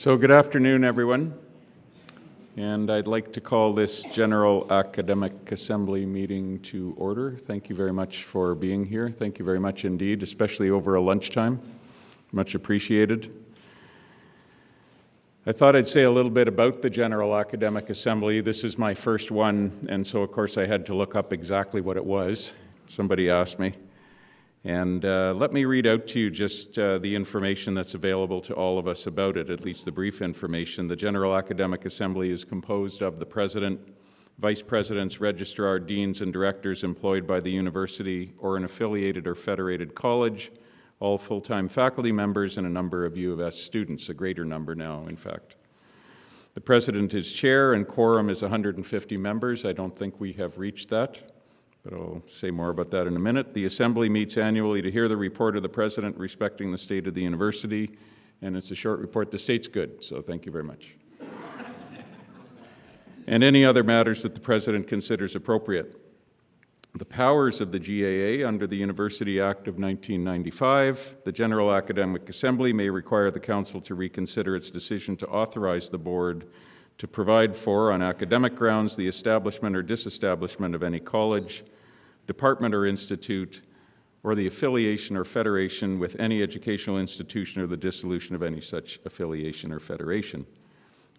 So good afternoon, everyone. And I'd like to call this General Academic Assembly meeting to order. Thank you very much for being here. Thank you very much indeed, especially over a lunchtime. Much appreciated. I thought I'd say a little bit about the General Academic Assembly. This is my first one, and so of course I had to look up exactly what it was. Somebody asked me. And let me read out to you just the information that's available to all of us about it, at least the brief information. The General Academic Assembly is composed of the President, Vice Presidents, Registrar, Deans, and Directors employed by the university or an affiliated or federated college, all full-time faculty members, and a number of U of S students, a greater number now, in fact. The President is Chair, and quorum is 150 members. I don't think we have reached that, but I'll say more about that in a minute. The Assembly meets annually to hear the report of the President respecting the state of the university, and it's a short report. The state's good, so thank you very much. And any other matters that the President considers appropriate. The powers of the GAA under the University Act of 1995, the General Academic Assembly may require the Council to reconsider its decision to authorize the Board to provide for, on academic grounds, the establishment or disestablishment of any college, department or institute, or the affiliation or federation with any educational institution or the dissolution of any such affiliation or federation.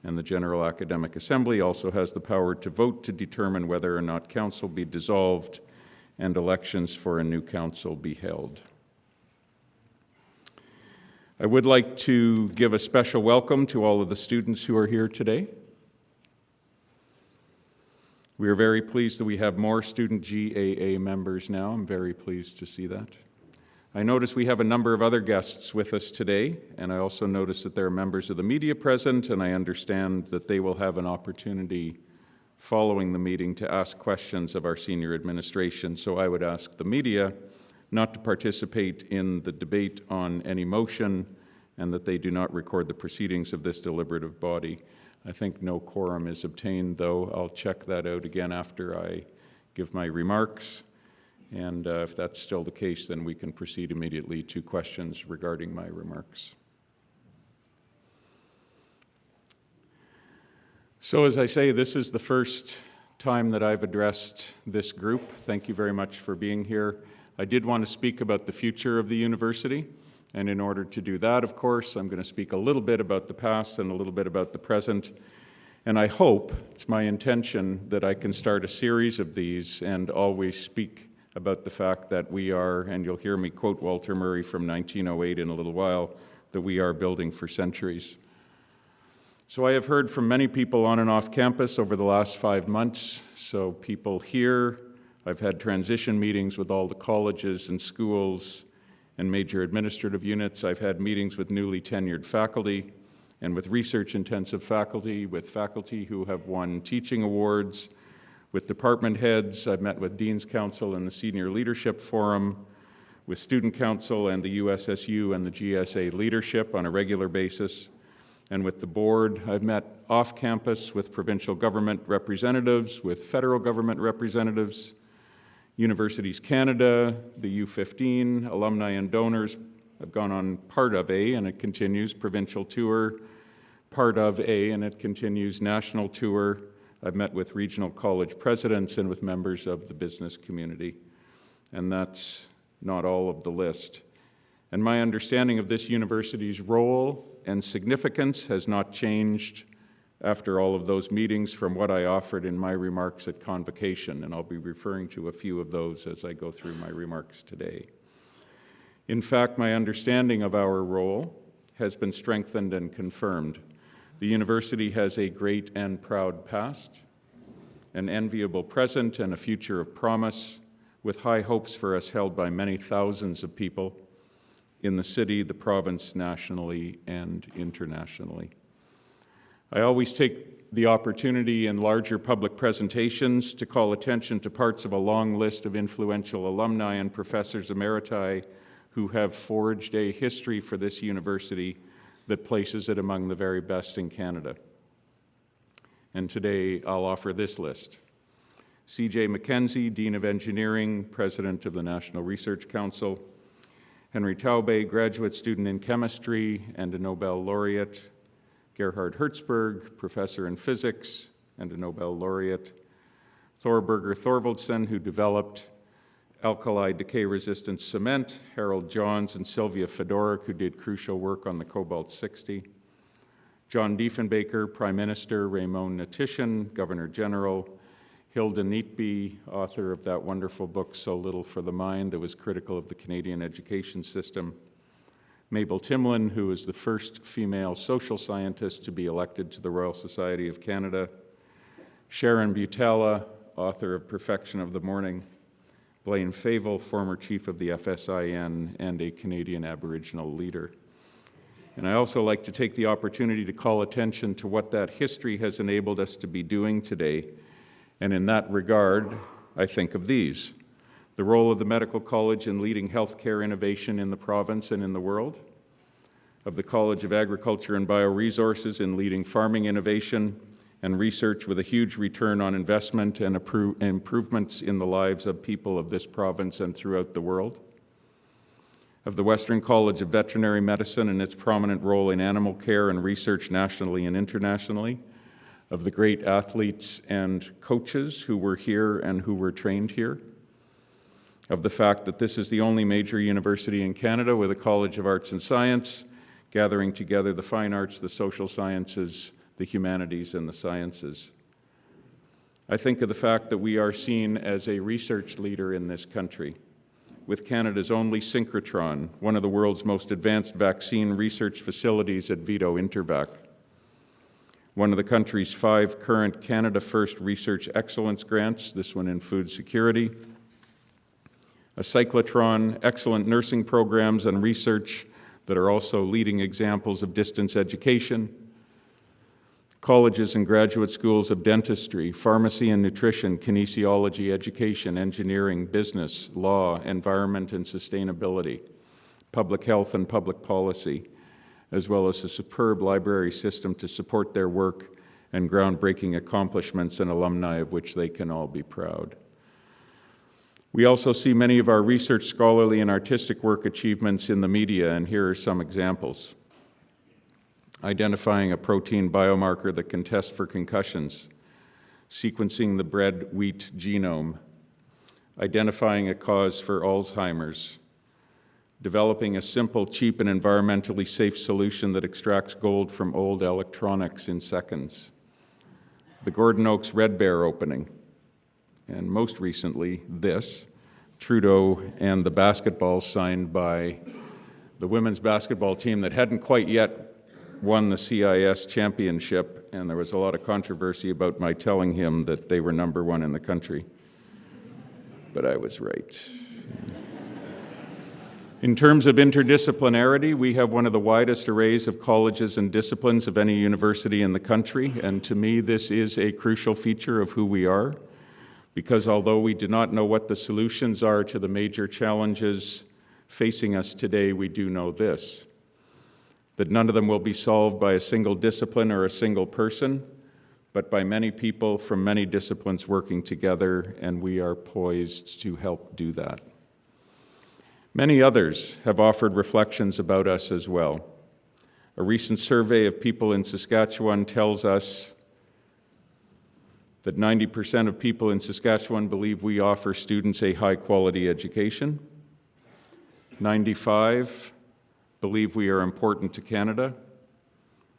And the General Academic Assembly also has the power to vote to determine whether or not council be dissolved and elections for a new council be held. I would like to give a special welcome to all of the students who are here today. We are very pleased that we have more student GAA members now. I'm very pleased to see that. I notice we have a number of other guests with us today, and I also notice that there are members of the media present, and I understand that they will have an opportunity following the meeting to ask questions of our senior administration. So I would ask the media not to participate in the debate on any motion and that they do not record the proceedings of this deliberative body. I think no quorum is obtained, though. I'll check that out again after I give my remarks. And if that's still the case, then we can proceed immediately to questions regarding my remarks. So as I say, this is the first time that I've addressed this group. Thank you very much for being here. I did want to speak about the future of the university. And in order to do that, of course, I'm going to speak a little bit about the past and a little bit about the present. And I hope, it's my intention, that I can start a series of these and always speak about the fact that we are, and you'll hear me quote Walter Murray from 1908 in a little while, that we are building for centuries. So I have heard from many people on and off campus over the last 5 months. So people here, I've had transition meetings with all the colleges and schools and major administrative units. I've had meetings with newly tenured faculty and with research-intensive faculty, with faculty who have won teaching awards, with department heads. I've met with Dean's Council and the Senior Leadership Forum, with Student Council and the USSU and the GSA leadership on a regular basis, and with the board. I've met off-campus with provincial government representatives, with federal government representatives, Universities Canada, the U15, alumni and donors. I've gone on part of A, and it continues, provincial tour, part of A, and it continues, national tour. I've met with regional college presidents and with members of the business community, and that's not all of the list. And my understanding of this university's role and significance has not changed after all of those meetings from what I offered in my remarks at convocation, and I'll be referring to a few of those as I go through my remarks today. In fact, my understanding of our role has been strengthened and confirmed. The university has a great and proud past, an enviable present, and a future of promise, with high hopes for us held by many thousands of people in the city, the province, nationally, and internationally. I always take the opportunity in larger public presentations to call attention to parts of a long list of influential alumni and professors emeriti who have forged a history for this university that places it among the very best in Canada. And today I'll offer this list. C.J. Mackenzie, Dean of Engineering, President of the National Research Council. Henry Taube, graduate student in chemistry and a Nobel laureate. Gerhard Hertzberg, professor in physics and a Nobel laureate, Thorberger Thorvaldsen, who developed alkali decay-resistant cement, Harold Johns and Sylvia Fedorik, who did crucial work on the Cobalt-60, John Diefenbaker, Prime Minister, Raymond Natition, Governor General, Hilda Neatby, author of that wonderful book, So Little for the Mind, that was critical of the Canadian education system, Mabel Timlin, who was the first female social scientist to be elected to the Royal Society of Canada, Sharon Butala, author of Perfection of the Morning, Blaine Favel, former chief of the FSIN and a Canadian Aboriginal leader. And I also like to take the opportunity to call attention to what that history has enabled us to be doing today. And in that regard, I think of these: the role of the Medical College in leading healthcare innovation in the province and in the world, of the College of Agriculture and Bioresources in leading farming innovation and research with a huge return on investment and improvements in the lives of people of this province and throughout the world, of the Western College of Veterinary Medicine and its prominent role in animal care and research nationally and internationally, of the great athletes and coaches who were here and who were trained here, of the fact that this is the only major university in Canada with a College of Arts and Science, gathering together the fine arts, the social sciences, the humanities, and the sciences. I think of the fact that we are seen as a research leader in this country, with Canada's only synchrotron, one of the world's most advanced vaccine research facilities at Vito Intervac, one of the country's 5 current Canada First Research Excellence grants, this one in food security, a cyclotron, excellent nursing programs and research that are also leading examples of distance education, colleges and graduate schools of dentistry, pharmacy and nutrition, kinesiology, education, engineering, business, law, environment and sustainability, public health and public policy, as well as a superb library system to support their work and groundbreaking accomplishments and alumni of which they can all be proud. We also see many of our research, scholarly, and artistic work achievements in the media, and here are some examples. Identifying a protein biomarker that can test for concussions, sequencing the bread-wheat genome, identifying a cause for Alzheimer's, developing a simple, cheap, and environmentally safe solution that extracts gold from old electronics in seconds, the Gordon Oaks Red Bear opening, and most recently, this, Trudeau and the basketball signed by the women's basketball team that hadn't quite yet won the CIS championship, and there was a lot of controversy about my telling him that they were number 1 in the country. But I was right. In terms of interdisciplinarity, we have one of the widest arrays of colleges and disciplines of any university in the country, and to me this is a crucial feature of who we are, because although we do not know what the solutions are to the major challenges facing us today, we do know this: that none of them will be solved by a single discipline or a single person, but by many people from many disciplines working together, and we are poised to help do that. Many others have offered reflections about us as well. A recent survey of people in Saskatchewan tells us that 90% of people in Saskatchewan believe we offer students a high-quality education. 95% believe we are important to Canada,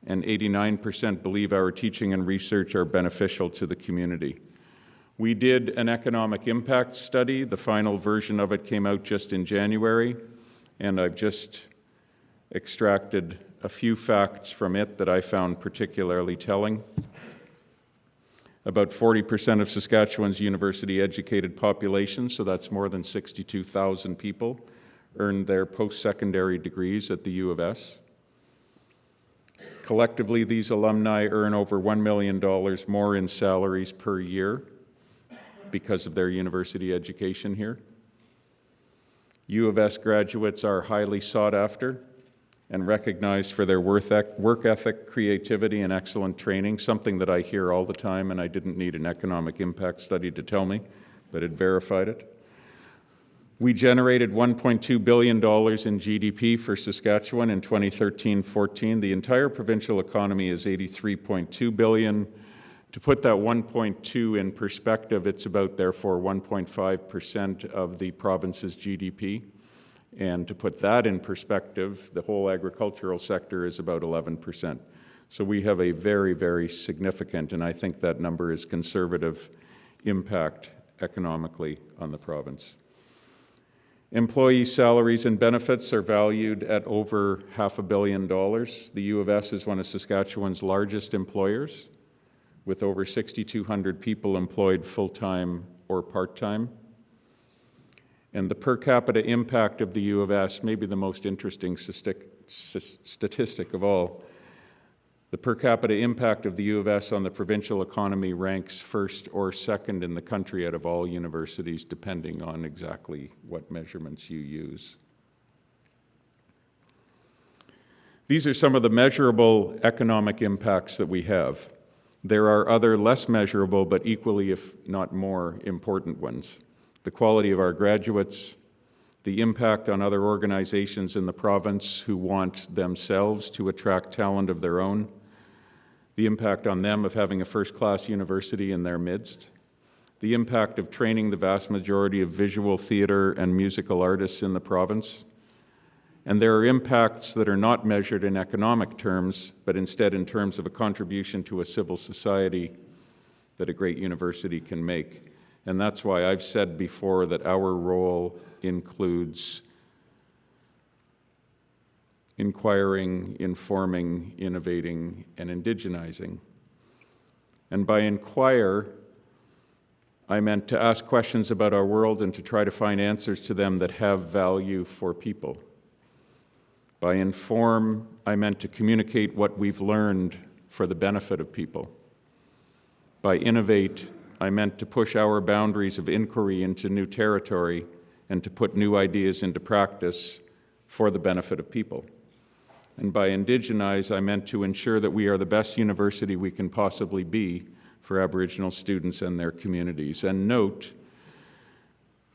and 89% believe our teaching and research are beneficial to the community. We did an economic impact study. The final version of it came out just in January, and I've just extracted a few facts from it that I found particularly telling. About 40% of Saskatchewan's university-educated population, so that's more than 62,000 people, earned their post-secondary degrees at the U of S. Collectively, these alumni earn over $1 million more in salaries per year because of their university education here. U of S graduates are highly sought after and recognized for their work ethic, creativity, and excellent training, something that I hear all the time, and I didn't need an economic impact study to tell me, but it verified it. We generated $1.2 billion in GDP for Saskatchewan in 2013-14. The entire provincial economy is $83.2 billion. To put that 1.2 in perspective, it's about, therefore, 1.5% of the province's GDP. And to put that in perspective, the whole agricultural sector is about 11%. So we have a very, very significant, and I think that number is conservative, impact economically on the province. Employee salaries and benefits are valued at over $500 million. The U of S is one of Saskatchewan's largest employers, with over 6,200 people employed full-time or part-time. And the per capita impact of the U of S, maybe the most interesting statistic of all, the per capita impact of the U of S on the provincial economy ranks first or second in the country out of all universities, depending on exactly what measurements you use. These are some of the measurable economic impacts that we have. There are other less measurable, but equally, if not more, important ones. The quality of our graduates, the impact on other organizations in the province who want themselves to attract talent of their own, the impact on them of having a first-class university in their midst, the impact of training the vast majority of visual theater and musical artists in the province. And there are impacts that are not measured in economic terms, but instead in terms of a contribution to a civil society that a great university can make. And that's why I've said before that our role includes inquiring, informing, innovating, and indigenizing. And by inquire, I meant to ask questions about our world and to try to find answers to them that have value for people. By inform, I meant to communicate what we've learned for the benefit of people. By innovate, I meant to push our boundaries of inquiry into new territory and to put new ideas into practice for the benefit of people. And by indigenize, I meant to ensure that we are the best university we can possibly be for Aboriginal students and their communities. And note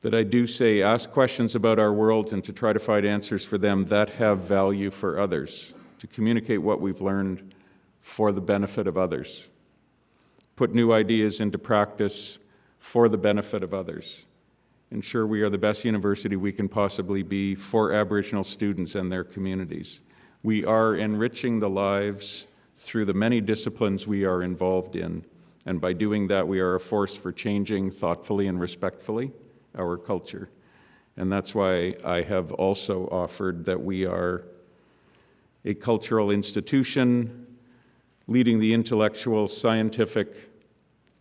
that I do say ask questions about our world and to try to find answers for them that have value for others, to communicate what we've learned for the benefit of others, put new ideas into practice for the benefit of others, ensure we are the best university we can possibly be for Aboriginal students and their communities. We are enriching the lives through the many disciplines we are involved in, and by doing that, we are a force for changing thoughtfully and respectfully our culture. And that's why I have also offered that we are a cultural institution leading the intellectual, scientific,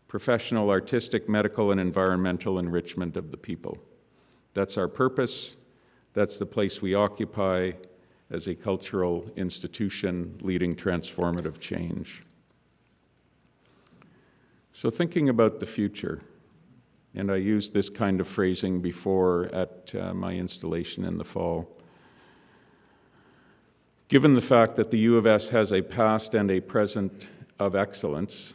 professional, artistic, medical, and environmental enrichment of the people. That's our purpose. That's the place we occupy as a cultural institution leading transformative change. So thinking about the future, and I used this kind of phrasing before at my installation in the fall. Given the fact that the U of S has a past and a present of excellence,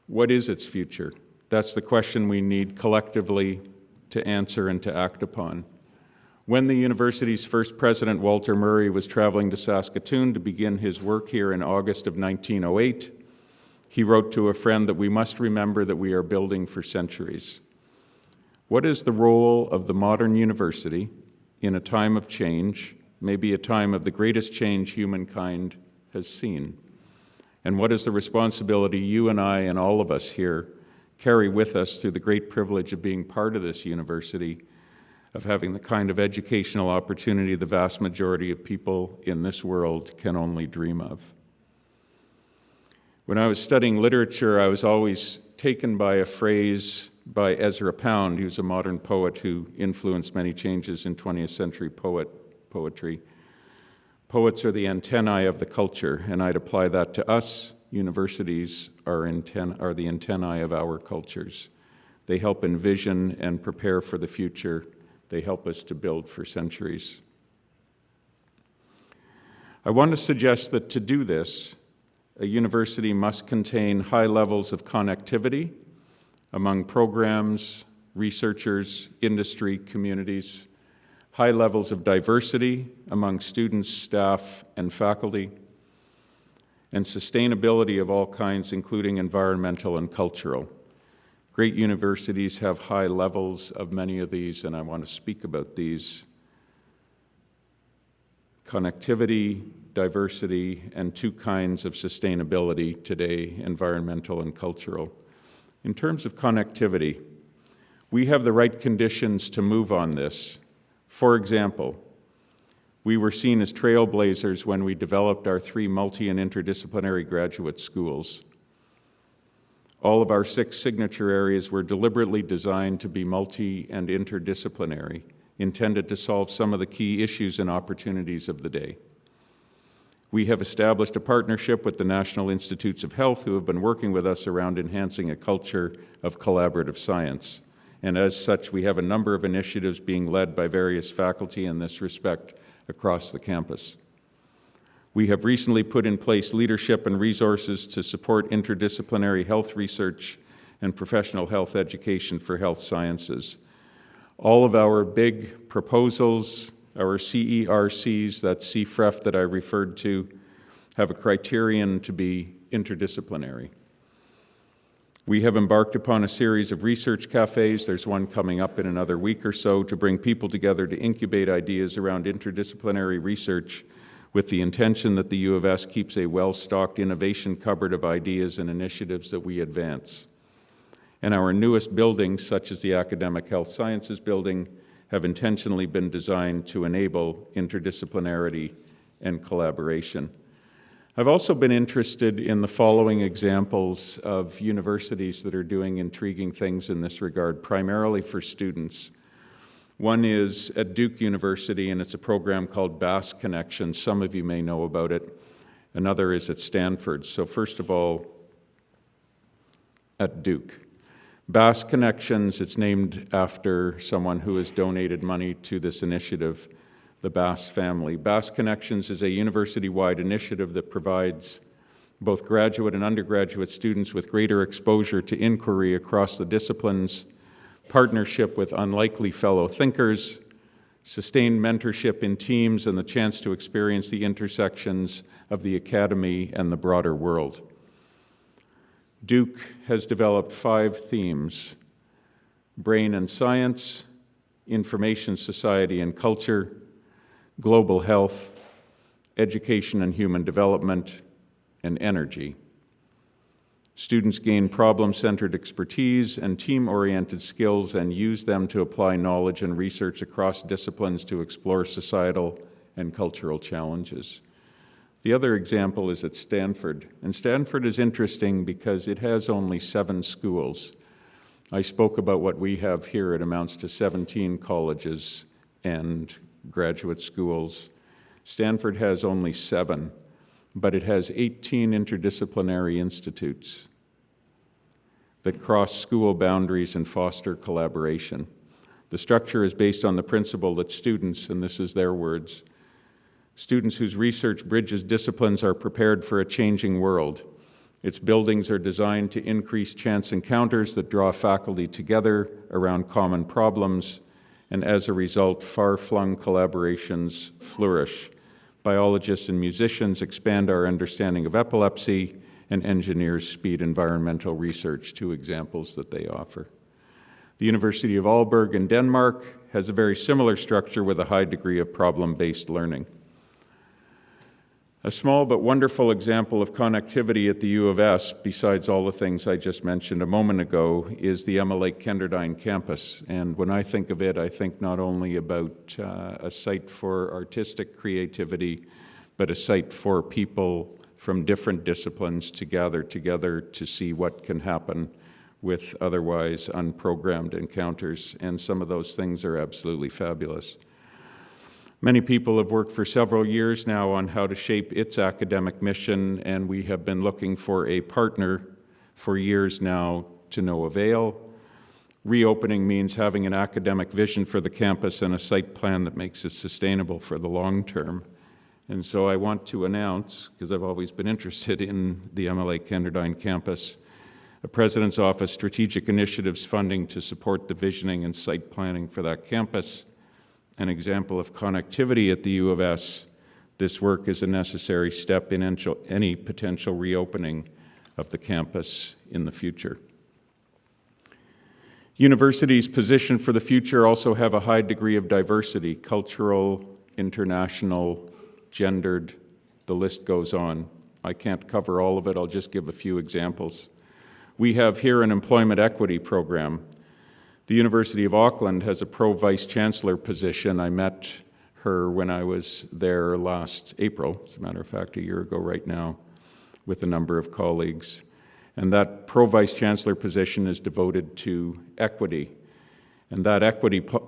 what is its future? That's the question we need collectively to answer and to act upon. When the university's first president, Walter Murray, was traveling to Saskatoon to begin his work here in August of 1908, he wrote to a friend that we must remember that we are building for centuries. What is the role of the modern university in a time of change, maybe a time of the greatest change humankind has seen? And what is the responsibility you and I and all of us here carry with us through the great privilege of being part of this university, of having the kind of educational opportunity the vast majority of people in this world can only dream of? When I was studying literature, I was always taken by a phrase by Ezra Pound, who's a modern poet who influenced many changes in 20th century poetry. Poets are the antennae of the culture, and I'd apply that to us. Universities are the antennae of our cultures. They help envision and prepare for the future. They help us to build for centuries. I want to suggest that to do this, a university must contain high levels of connectivity among programs, researchers, industry, communities, high levels of diversity among students, staff, and faculty, and sustainability of all kinds, including environmental and cultural. Great universities have high levels of many of these, and I want to speak about these. Connectivity, diversity, and two kinds of sustainability today, environmental and cultural. In terms of connectivity, we have the right conditions to move on this. For example, we were seen as trailblazers when we developed our 3 multi- and interdisciplinary graduate schools. All of our 6 signature areas were deliberately designed to be multi- and interdisciplinary, intended to solve some of the key issues and opportunities of the day. We have established a partnership with the National Institutes of Health, who have been working with us around enhancing a culture of collaborative science. And as such, we have a number of initiatives being led by various faculty in this respect across the campus. We have recently put in place leadership and resources to support interdisciplinary health research and professional health education for health sciences. All of our big proposals, our CERCs, that CFREF that I referred to, have a criterion to be interdisciplinary. We have embarked upon a series of research cafes, there's one coming up in another week or so, to bring people together to incubate ideas around interdisciplinary research with the intention that the U of S keeps a well-stocked innovation cupboard of ideas and initiatives that we advance. And our newest buildings, such as the Academic Health Sciences Building, have intentionally been designed to enable interdisciplinarity and collaboration. I've also been interested in the following examples of universities that are doing intriguing things in this regard, primarily for students. One is at Duke University, and it's a program called Bass Connection. Some of you may know about it. Another is at Stanford. So first of all, at Duke. Bass Connections, it's named after someone who has donated money to this initiative, the Bass family. Bass Connections is a university-wide initiative that provides both graduate and undergraduate students with greater exposure to inquiry across the disciplines, partnership with unlikely fellow thinkers, sustained mentorship in teams, and the chance to experience the intersections of the academy and the broader world. Duke has developed 5 themes: brain and science, information society and culture, global health, education and human development, and energy. Students gain problem-centered expertise and team-oriented skills and use them to apply knowledge and research across disciplines to explore societal and cultural challenges. The other example is at Stanford, and Stanford is interesting because it has only 7 schools. I spoke about what we have here. It amounts to 17 colleges and graduate schools. Stanford has only 7, but it has 18 interdisciplinary institutes that cross school boundaries and foster collaboration. The structure is based on the principle that students, and this is their words, students whose research bridges disciplines are prepared for a changing world. Its buildings are designed to increase chance encounters that draw faculty together around common problems, and as a result, far-flung collaborations flourish. Biologists and musicians expand our understanding of epilepsy, and engineers speed environmental research, 2 examples that they offer. The University of Aalborg in Denmark has a very similar structure with a high degree of problem-based learning. A small but wonderful example of connectivity at the U of S, besides all the things I just mentioned a moment ago, is the Emma Lake Kenderdine campus. And when I think of it, I think not only about a site for artistic creativity, but a site for people from different disciplines to gather together to see what can happen with otherwise unprogrammed encounters. And some of those things are absolutely fabulous. Many people have worked for several years now on how to shape its academic mission, and we have been looking for a partner for years now to no avail. Reopening means having an academic vision for the campus and a site plan that makes it sustainable for the long term. And so I want to announce, because I've always been interested in the Emma Lake Kenderdine campus, a President's Office Strategic Initiatives funding to support the visioning and site planning for that campus. an example of connectivity at the U of S, this work is a necessary step in any potential reopening of the campus in the future. Universities positioned for the future also have a high degree of diversity, cultural, international, gendered, the list goes on. I can't cover all of it, I'll just give a few examples. We have here an employment equity program. The University of Auckland has a pro-vice chancellor position. I met her when I was there last April, as a matter of fact, a year ago right now, with a number of colleagues. And that pro-vice chancellor position is devoted to equity. And that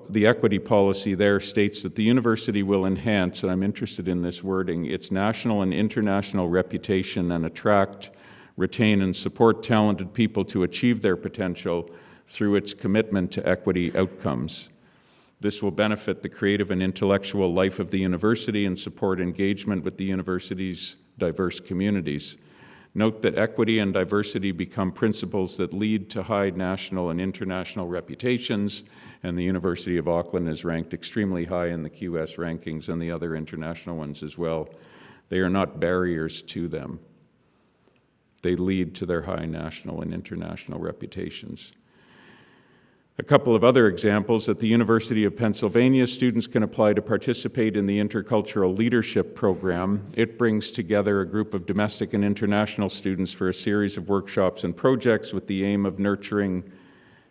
the equity policy there states that the university will enhance, and I'm interested in this wording, its national and international reputation and attract, retain, and support talented people to achieve their potential through its commitment to equity outcomes. This will benefit the creative and intellectual life of the university and support engagement with the university's diverse communities. Note that equity and diversity become principles that lead to high national and international reputations, and the University of Auckland is ranked extremely high in the QS rankings and the other international ones as well. They are not barriers to them. They lead to their high national and international reputations. A couple of other examples. At the University of Pennsylvania, students can apply to participate in the Intercultural Leadership Program. It brings together a group of domestic and international students for a series of workshops and projects with the aim of nurturing,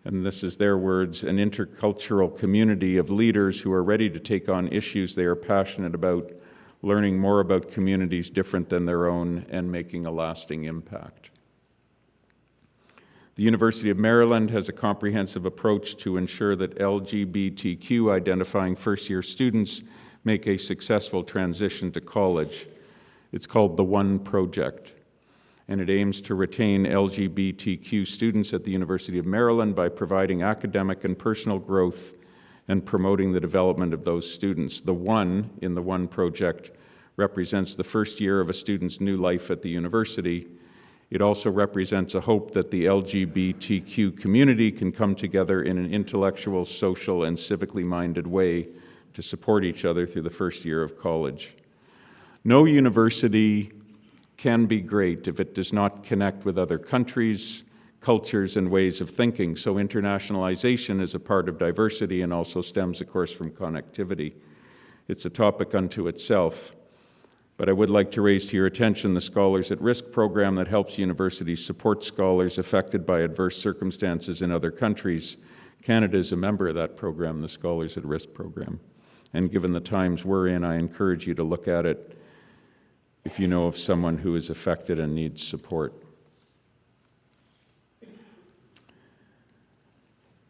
and this is their words, an intercultural community of leaders who are ready to take on issues they are passionate about, learning more about communities different than their own, and making a lasting impact. The University of Maryland has a comprehensive approach to ensure that LGBTQ identifying first-year students make a successful transition to college. It's called the One Project, and it aims to retain LGBTQ students at the University of Maryland by providing academic and personal growth and promoting the development of those students. The One in the One Project represents the first year of a student's new life at the university. It also represents a hope that the LGBTQ community can come together in an intellectual, social, and civically minded way to support each other through the first year of college. No university can be great if it does not connect with other countries, cultures, and ways of thinking. So internationalization is a part of diversity and also stems, of course, from connectivity. It's a topic unto itself. But I would like to raise to your attention the Scholars at Risk program that helps universities support scholars affected by adverse circumstances in other countries. Canada is a member of that program, the Scholars at Risk program. And given the times we're in, I encourage you to look at it if you know of someone who is affected and needs support.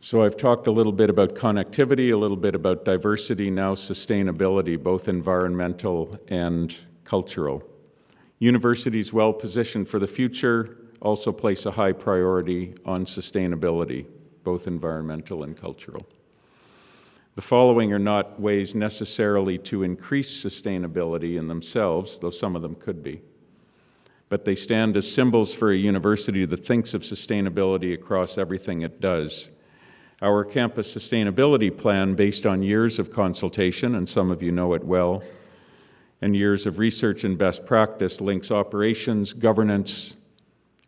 So I've talked a little bit about connectivity, a little bit about diversity, now sustainability, both environmental and cultural. Universities well positioned for the future also place a high priority on sustainability, both environmental and cultural. The following are not ways necessarily to increase sustainability in themselves, though some of them could be, but they stand as symbols for a university that thinks of sustainability across everything it does. Our campus sustainability plan, based on years of consultation, and some of you know it well, and years of research and best practice, links operations, governance,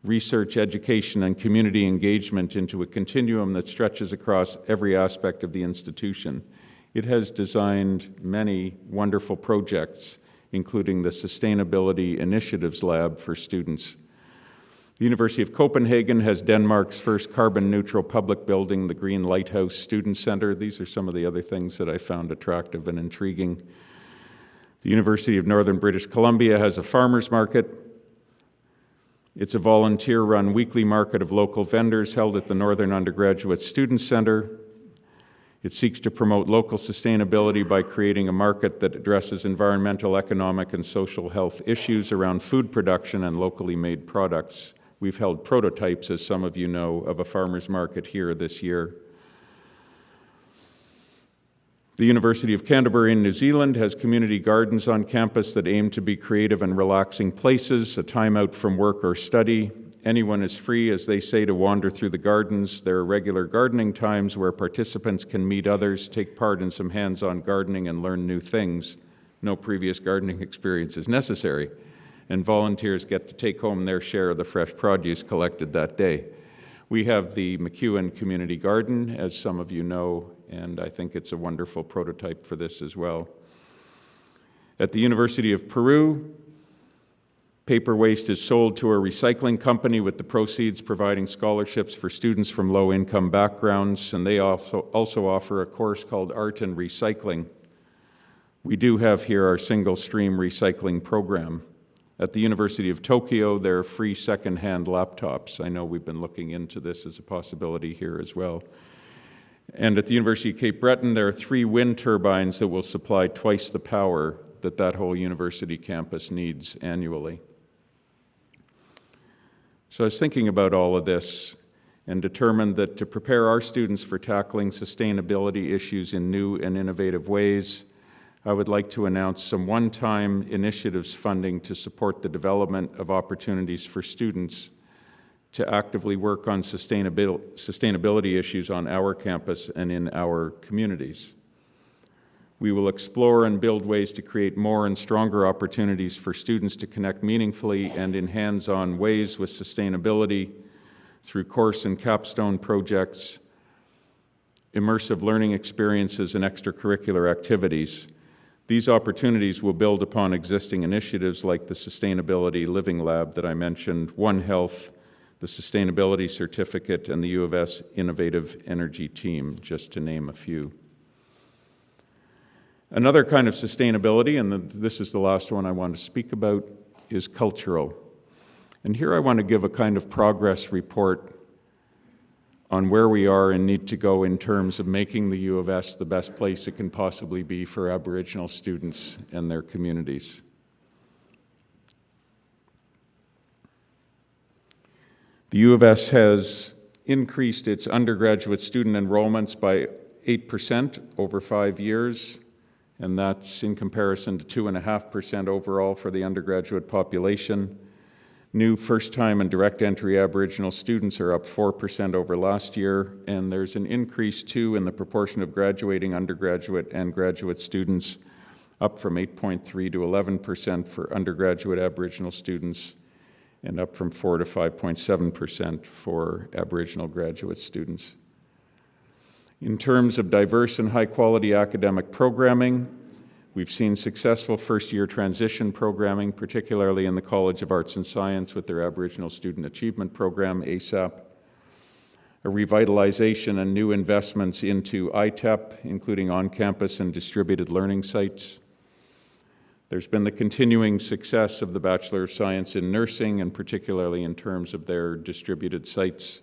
research, education, and community engagement into a continuum that stretches across every aspect of the institution. It has designed many wonderful projects, including the Sustainability Initiatives Lab for students. The University of Copenhagen has Denmark's first carbon-neutral public building, the Green Lighthouse Student Center. These are some of the other things that I found attractive and intriguing. The University of Northern British Columbia has a farmers market. It's a volunteer-run weekly market of local vendors held at the Northern Undergraduate Student Center. It seeks to promote local sustainability by creating a market that addresses environmental, economic, and social health issues around food production and locally made products. We've held prototypes, as some of you know, of a farmers market here this year. The University of Canterbury in New Zealand has community gardens on campus that aim to be creative and relaxing places, a time out from work or study, anyone is free, as they say, to wander through the gardens. There are regular gardening times where participants can meet others, take part in some hands-on gardening, and learn new things. No previous gardening experience is necessary, and volunteers get to take home their share of the fresh produce collected that day. We have the McEwen Community Garden, as some of you know, and I think it's a wonderful prototype for this as well. At the University of Peru, paper waste is sold to a recycling company, with the proceeds providing scholarships for students from low-income backgrounds, and they also offer a course called Art and Recycling. We do have here our single-stream recycling program. At the University of Tokyo, there are free second-hand laptops. I know we've been looking into this as a possibility here as well. And at the University of Cape Breton, there are 3 wind turbines that will supply twice the power that whole university campus needs annually. So I was thinking about all of this and determined that to prepare our students for tackling sustainability issues in new and innovative ways, I would like to announce some one-time initiatives funding to support the development of opportunities for students to actively work on sustainability issues on our campus and in our communities. We will explore and build ways to create more and stronger opportunities for students to connect meaningfully and in hands-on ways with sustainability through course and capstone projects, immersive learning experiences, and extracurricular activities. These opportunities will build upon existing initiatives like the Sustainability Living Lab that I mentioned, One Health, the Sustainability Certificate, and the U of S Innovative Energy Team, just to name a few. Another kind of sustainability, and this is the last one I want to speak about, is cultural. And here I want to give a kind of progress report on where we are and need to go in terms of making the U of S the best place it can possibly be for Aboriginal students and their communities. The U of S has increased its undergraduate student enrollments by 8% over 5 years, and that's in comparison to 2.5% overall for the undergraduate population. New first-time and direct entry Aboriginal students are up 4% over last year, and there's an increase too in the proportion of graduating undergraduate and graduate students, up from 8.3 to 11% for undergraduate Aboriginal students, and up from 4 to 5.7% for Aboriginal graduate students. In terms of diverse and high-quality academic programming, we've seen successful first-year transition programming, particularly in the College of Arts and Science with their Aboriginal Student Achievement Program, ASAP, a revitalization and new investments into ITEP, including on-campus and distributed learning sites. There's been the continuing success of the Bachelor of Science in Nursing, and particularly in terms of their distributed sites.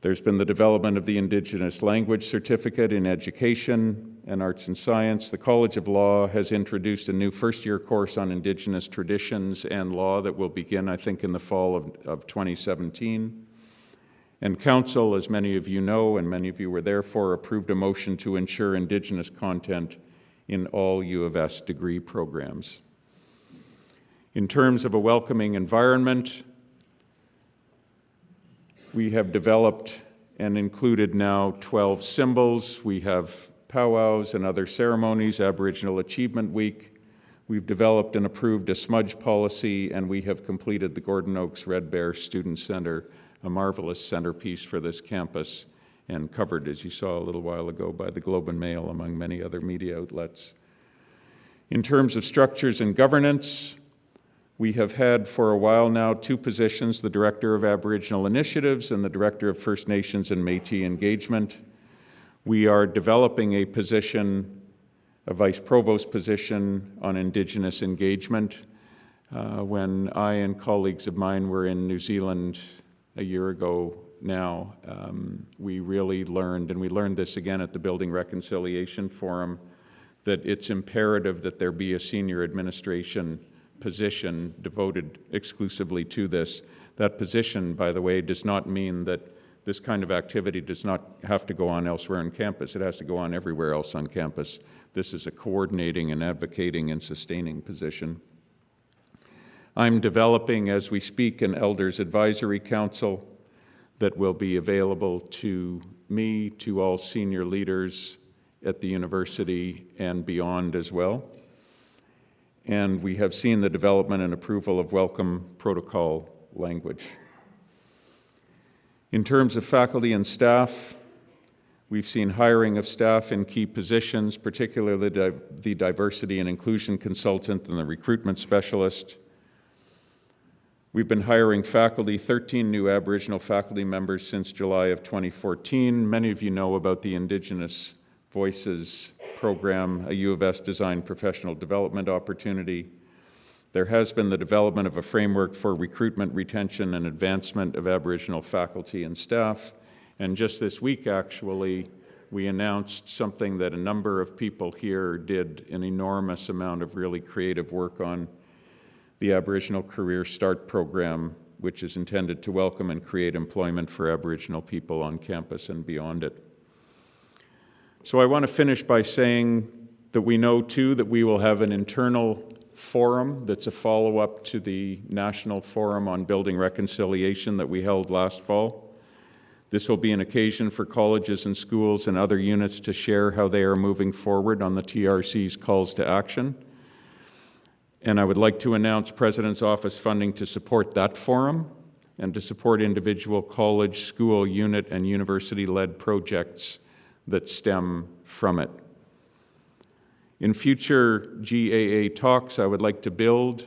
There's been the development of the Indigenous Language Certificate in Education and Arts and Science. The College of Law has introduced a new first-year course on Indigenous traditions and law that will begin, I think, in the fall of 2017. And Council, as many of you know, and many of you were there for, approved a motion to ensure Indigenous content in all U of S degree programs. In terms of a welcoming environment, we have developed and included now 12 symbols. We have powwows and other ceremonies, Aboriginal Achievement Week. We've developed and approved a smudge policy, and we have completed the Gordon Oaks Red Bear Student Center, a marvelous centerpiece for this campus, and covered, as you saw a little while ago, by the Globe and Mail, among many other media outlets. In terms of structures and governance, we have had for a while now 2 positions, the Director of Aboriginal Initiatives and the Director of First Nations and Métis Engagement. We are developing a position, a Vice Provost position on Indigenous engagement. When I and colleagues of mine were in New Zealand a year ago now, we really learned, and we learned this again at the Building Reconciliation Forum, that it's imperative that there be a senior administration position devoted exclusively to this. That position, by the way, does not mean that this kind of activity does not have to go on elsewhere on campus. It has to go on everywhere else on campus. This is a coordinating and advocating and sustaining position. I'm developing, as we speak, an Elders Advisory Council that will be available to me, to all senior leaders at the university and beyond as well. And we have seen the development and approval of welcome protocol language. In terms of faculty and staff, we've seen hiring of staff in key positions, particularly the diversity and inclusion consultant and the recruitment specialist. We've been hiring faculty, 13 new Aboriginal faculty members since July of 2014. Many of you know about the Indigenous Voices program, a U of S designed professional development opportunity. There has been the development of a framework for recruitment, retention, and advancement of Aboriginal faculty and staff. And just this week, actually, we announced something that a number of people here did an enormous amount of really creative work on, the Aboriginal Career Start program, which is intended to welcome and create employment for Aboriginal people on campus and beyond it. So I want to finish by saying that we know, too, that we will have an internal forum that's a follow-up to the National Forum on Building Reconciliation that we held last fall. This will be an occasion for colleges and schools and other units to share how they are moving forward on the TRC's calls to action. And I would like to announce President's Office funding to support that forum and to support individual college, school, unit, and university-led projects that stem from it. In future GAA talks, I would like to build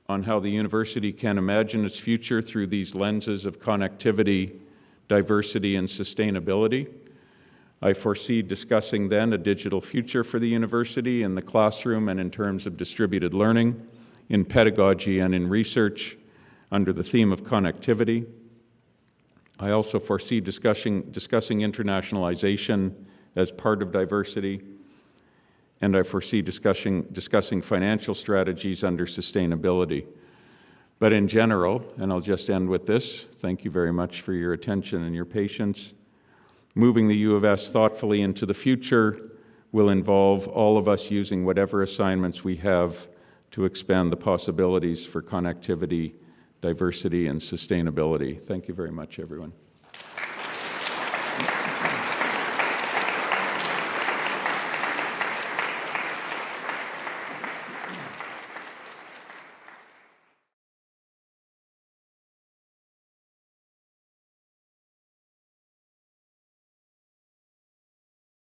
on how the university can imagine its future through these lenses of connectivity, diversity, and sustainability. I foresee discussing then a digital future for the university in the classroom and in terms of distributed learning, in pedagogy and in research under the theme of connectivity. I also foresee discussing internationalization as part of diversity, and I foresee discussing financial strategies under sustainability. But in general, and I'll just end with this, thank you very much for your attention and your patience. Moving the U of S thoughtfully into the future will involve all of us using whatever assignments we have to expand the possibilities for connectivity, diversity, and sustainability. Thank you very much, everyone.